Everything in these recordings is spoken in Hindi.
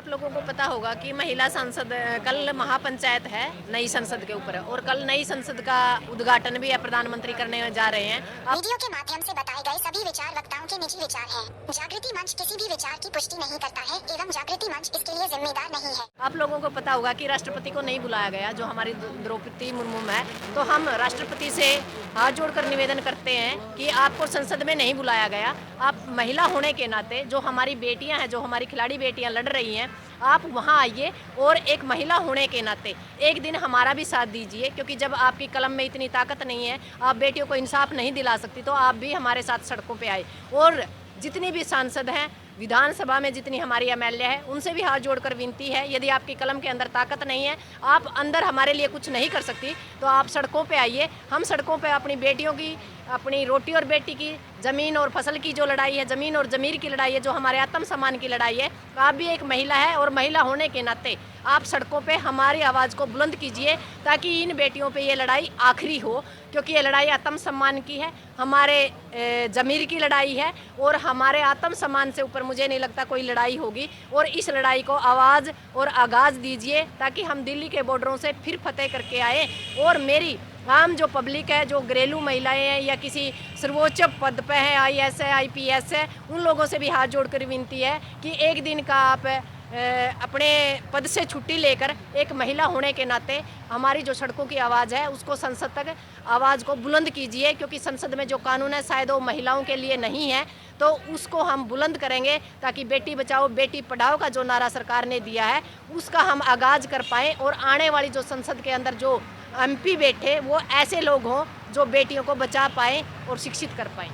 आप लोगों को पता होगा कि महिला सांसद कल महापंचायत है नई संसद के ऊपर, और कल नई संसद का उद्घाटन भी प्रधानमंत्री करने जा रहे हैं। वीडियो के माध्यम से बताए गए सभी विचार वक्ताओं के निजी विचार हैं। जागृति मंच किसी भी विचार की पुष्टि नहीं करता है एवं जागृति मंच इसके लिए जिम्मेदार नहीं है। आप लोगों को पता होगा कि राष्ट्रपति को नहीं बुलाया गया, जो हमारी द्रौपदी मुर्मू है। तो हम राष्ट्रपति से हाथ जोड़कर निवेदन करते हैं कि आपको संसद में नहीं बुलाया गया। आप महिला होने के नाते, जो हमारी बेटियां हैं, जो हमारी खिलाड़ी बेटियां लड़ रही हैं, आप वहां आइए और एक महिला होने के नाते एक दिन हमारा भी साथ दीजिए, क्योंकि जब आपकी कलम में इतनी ताकत नहीं है, आप बेटियों को इंसाफ नहीं दिला सकती, तो आप भी हमारे साथ सड़कों पे आए। और जितनी भी सांसद हैं, विधानसभा में जितनी हमारी एमएलए है, उनसे भी हाथ जोड़कर विनती है, यदि आपकी कलम के अंदर ताकत नहीं है, आप अंदर हमारे लिए कुछ नहीं कर सकती, तो आप सड़कों पे आइए। हम सड़कों पे अपनी बेटियों की, अपनी रोटी और बेटी की, ज़मीन और फसल की जो लड़ाई है, ज़मीन और ज़मीर की लड़ाई है, जो हमारे आत्म सम्मान की लड़ाई है, आप भी एक महिला है और महिला होने के नाते आप सड़कों पे हमारी आवाज़ को बुलंद कीजिए, ताकि इन बेटियों पे ये लड़ाई आखिरी हो। क्योंकि ये लड़ाई आत्म सम्मान की है, हमारे ज़मीर की लड़ाई है, और हमारे आत्म सम्मान से ऊपर मुझे नहीं लगता कोई लड़ाई होगी। और इस लड़ाई को आवाज़ और आगाज़ दीजिए, ताकि हम दिल्ली के बॉर्डरों से फिर फतेह करके आए। और मेरी आम जो पब्लिक है, जो घरेलू महिलाएं हैं या किसी सर्वोच्च पद पे है, आईएएस है, आईपीएस है, उन लोगों से भी हाथ जोड़कर विनती है कि एक दिन का आप अपने पद से छुट्टी लेकर एक महिला होने के नाते हमारी जो सड़कों की आवाज़ है, उसको संसद तक आवाज़ को बुलंद कीजिए। क्योंकि संसद में जो कानून है शायद वो महिलाओं के लिए नहीं है, तो उसको हम बुलंद करेंगे, ताकि बेटी बचाओ बेटी पढ़ाओ का जो नारा सरकार ने दिया है, उसका हम आगाज़ कर पाएँ। और आने वाली जो संसद के अंदर जो एमपी बैठे, वो ऐसे लोग हों जो बेटियों को बचा पाएँ और शिक्षित कर पाएँ।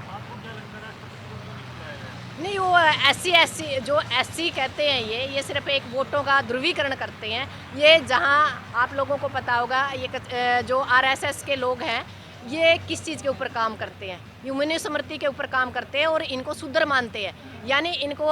नहीं, वो एससी जो एससी कहते हैं, ये सिर्फ एक वोटों का ध्रुवीकरण करते हैं। ये जहां आप लोगों को पता होगा, ये जो आरएसएस के लोग हैं, ये किस चीज़ के ऊपर काम करते हैं, ह्यूमन स्मृति के ऊपर काम करते हैं, और इनको शूद्र मानते हैं, यानी इनको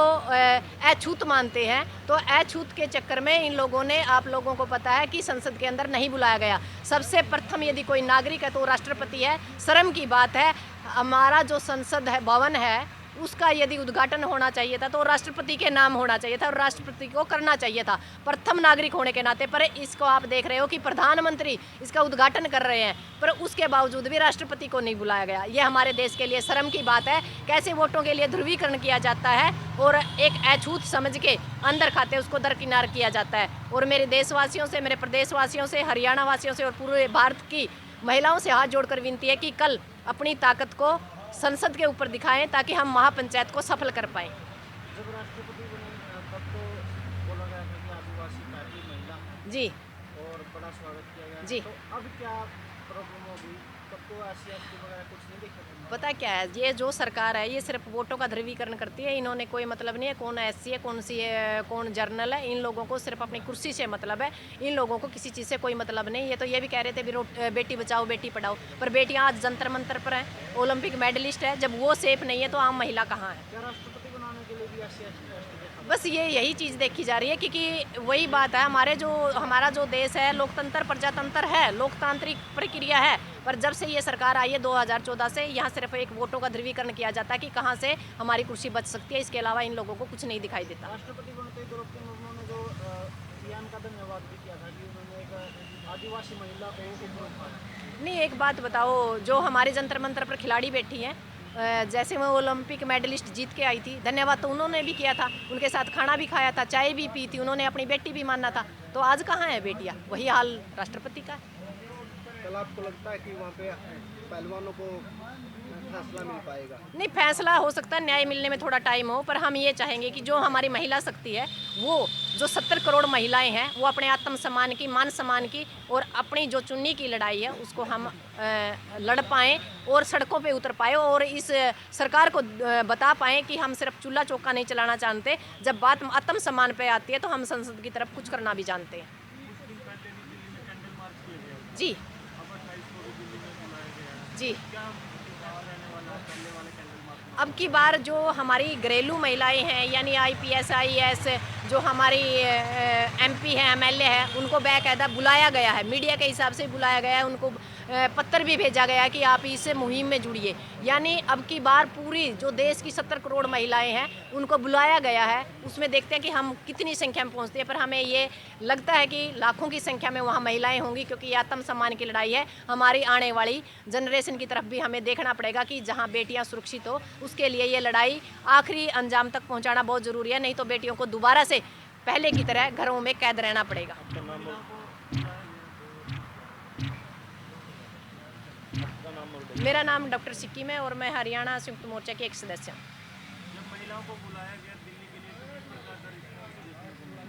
अछूत मानते हैं। तो अछूत के चक्कर में इन लोगों ने, आप लोगों को पता है कि संसद के अंदर नहीं बुलाया गया। सबसे प्रथम यदि कोई नागरिक है तो राष्ट्रपति है। शर्म की बात है, हमारा जो संसद है, भवन है, उसका यदि उद्घाटन होना चाहिए था तो राष्ट्रपति के नाम होना चाहिए था, और राष्ट्रपति को करना चाहिए था प्रथम नागरिक होने के नाते। पर इसको आप देख रहे हो कि प्रधानमंत्री इसका उद्घाटन कर रहे हैं, पर उसके बावजूद भी राष्ट्रपति को नहीं बुलाया गया। ये हमारे देश के लिए शर्म की बात है। कैसे वोटों के लिए ध्रुवीकरण किया जाता है और एक अछूत समझ के अंदर खाते उसको दरकिनार किया जाता है। और मेरे देशवासियों से, मेरे प्रदेशवासियों से, हरियाणा वासियों से और पूरे भारत की महिलाओं से हाथ जोड़कर विनती है कि कल अपनी ताकत को संसद के ऊपर दिखाएं, ताकि हम महापंचायत को सफल कर पाएं। जब राष्ट्रपति बने तब तो बोला गया था कि आदिवासी पार्टी महिला जी, और बड़ा स्वागत किया गया जी। तो अब क्या प्रॉब्लम होगी? तब तो एससी एसटी वगैरह कुछ नहीं देखा था। पता क्या है, ये जो सरकार है, ये सिर्फ वोटों का ध्रुवीकरण करती है। इन्होंने कोई मतलब नहीं है कौन एससी है, कौन सी है, कौन जर्नल है। इन लोगों को सिर्फ अपनी कुर्सी से मतलब है, इन लोगों को किसी चीज़ से कोई मतलब नहीं। ये तो ये भी कह रहे थे बेटी बचाओ बेटी पढ़ाओ, पर बेटियां आज जंतर मंतर पर हैं, ओलंपिक मेडलिस्ट है। जब वो सेफ नहीं है तो आम महिला कहाँ है? क्या राष्ट्रपति बनाने के लिए भी एससी एसटी देखा? बस यही चीज़ देखी जा रही है, क्योंकि वही बात है, हमारा जो देश है, लोकतंत्र प्रजातंत्र है, लोकतांत्रिक प्रक्रिया है। पर जब से ये सरकार आई है 2014 से, यहाँ सिर्फ एक वोटों का ध्रुवीकरण किया जाता है कि कहाँ से हमारी कुर्सी बच सकती है। इसके अलावा इन लोगों को कुछ नहीं दिखाई देता। राष्ट्रपति बनते ही द्रौपदी मुर्मू ने जो अभियान का धन्यवाद भी किया था कि उन्होंने एक आदिवासी महिला को उपलब्ध। नहीं, एक बात बताओ, जो हमारे जंतर मंतर पर खिलाड़ी बैठी हैं, जैसे वो ओलंपिक मेडलिस्ट जीत के आई थी, धन्यवाद तो उन्होंने भी किया था, उनके साथ खाना भी खाया था, चाय भी पी थी, उन्होंने अपनी बेटी भी माना था। तो आज कहाँ है बेटियाँ? वही हाल राष्ट्रपति का है। कल आपको लगता है कि वहाँ पे पहलवानों को फैसला मिल पाएगा? नहीं, फैसला हो सकता है, न्याय मिलने में थोड़ा टाइम हो, पर हम ये चाहेंगे कि जो हमारी महिला शक्ति है, वो जो 70 करोड़ महिलाएं हैं, वो अपने आत्म सम्मान की, मान सम्मान की और अपनी जो चुन्नी की लड़ाई है, उसको हम लड़ पाएँ और सड़कों पे उतर पाए, और इस सरकार को बता पाएँ कि हम सिर्फ चूल्हा चौका नहीं चलाना जानते। जब बात आत्म सम्मान पे आती है तो हम संसद की तरफ कुछ करना भी जानते हैं। जी जी, अब की बार जो हमारी घरेलू महिलाएं हैं, यानी आईपीएस, आईएएस, जो हमारी MP है, MLA है, उनको बाकायदा बुलाया गया है, मीडिया के हिसाब से बुलाया गया है, उनको पत्र भी भेजा गया है कि आप इस मुहिम में जुड़िए। यानी अब की बार पूरी जो देश की 70 करोड़ महिलाएं हैं उनको बुलाया गया है। उसमें देखते हैं कि हम कितनी संख्या में पहुंचते हैं, पर हमें ये लगता है कि लाखों की संख्या में वहाँ महिलाएं होंगी, क्योंकि ये आत्मसम्मान की लड़ाई है। हमारी आने वाली जनरेशन की तरफ भी हमें देखना पड़ेगा कि जहाँ बेटियाँ सुरक्षित हो, उसके लिए ये लड़ाई आखिरी अंजाम तक पहुँचाना बहुत ज़रूरी है। नहीं तो बेटियों को दोबारा से पहले की तरह घरों में कैद रहना पड़ेगा। मेरा नाम डॉक्टर सिक्किम है और मैं हरियाणा संयुक्त मोर्चा की एक सदस्य हूँ।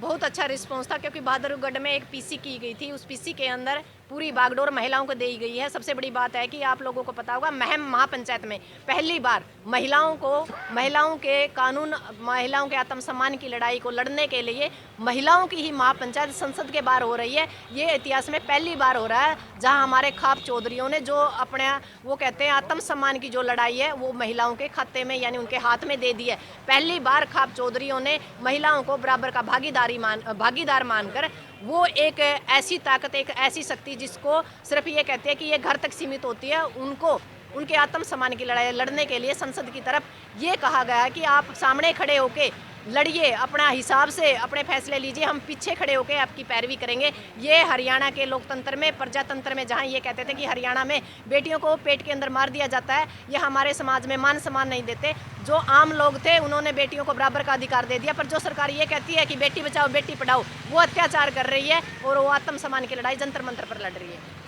बहुत अच्छा रिस्पॉन्स था, क्योंकि बहादुरगढ़ में एक PC की गई थी। उस PC के अंदर पूरी बागडोर महिलाओं को दी गई है। सबसे बड़ी बात है कि आप लोगों को पता होगा, महम महापंचायत में पहली बार महिलाओं के कानून, महिलाओं के आत्मसम्मान की लड़ाई को लड़ने के लिए महिलाओं की ही महापंचायत संसद के बाहर हो रही है। ये इतिहास में पहली बार हो रहा है जहाँ हमारे खाप चौधरियों ने जो अपने वो कहते हैं आत्मसम्मान की जो लड़ाई है वो महिलाओं के खाते में यानी उनके हाथ में दे दी है। पहली बार खाप चौधरियों ने महिलाओं को बराबर का भागीदार मानकर वो एक ऐसी ताकत, एक ऐसी शक्ति जिसको सिर्फ ये कहते हैं कि ये घर तक सीमित होती है, उनको उनके आत्मसम्मान की लड़ाई लड़ने के लिए संसद की तरफ ये कहा गया है कि आप सामने खड़े होके लड़िए, अपना हिसाब से अपने फैसले लीजिए, हम पीछे खड़े होकर आपकी पैरवी करेंगे। ये हरियाणा के लोकतंत्र में, प्रजातंत्र में, जहाँ ये कहते थे कि हरियाणा में बेटियों को पेट के अंदर मार दिया जाता है, ये हमारे समाज में मान सम्मान नहीं देते। जो आम लोग थे उन्होंने बेटियों को बराबर का अधिकार दे दिया, पर जो सरकार ये कहती है कि बेटी बचाओ बेटी पढ़ाओ, वो अत्याचार कर रही है और वो आत्मसम्मान की लड़ाई जंतर मंतर पर लड़ रही है।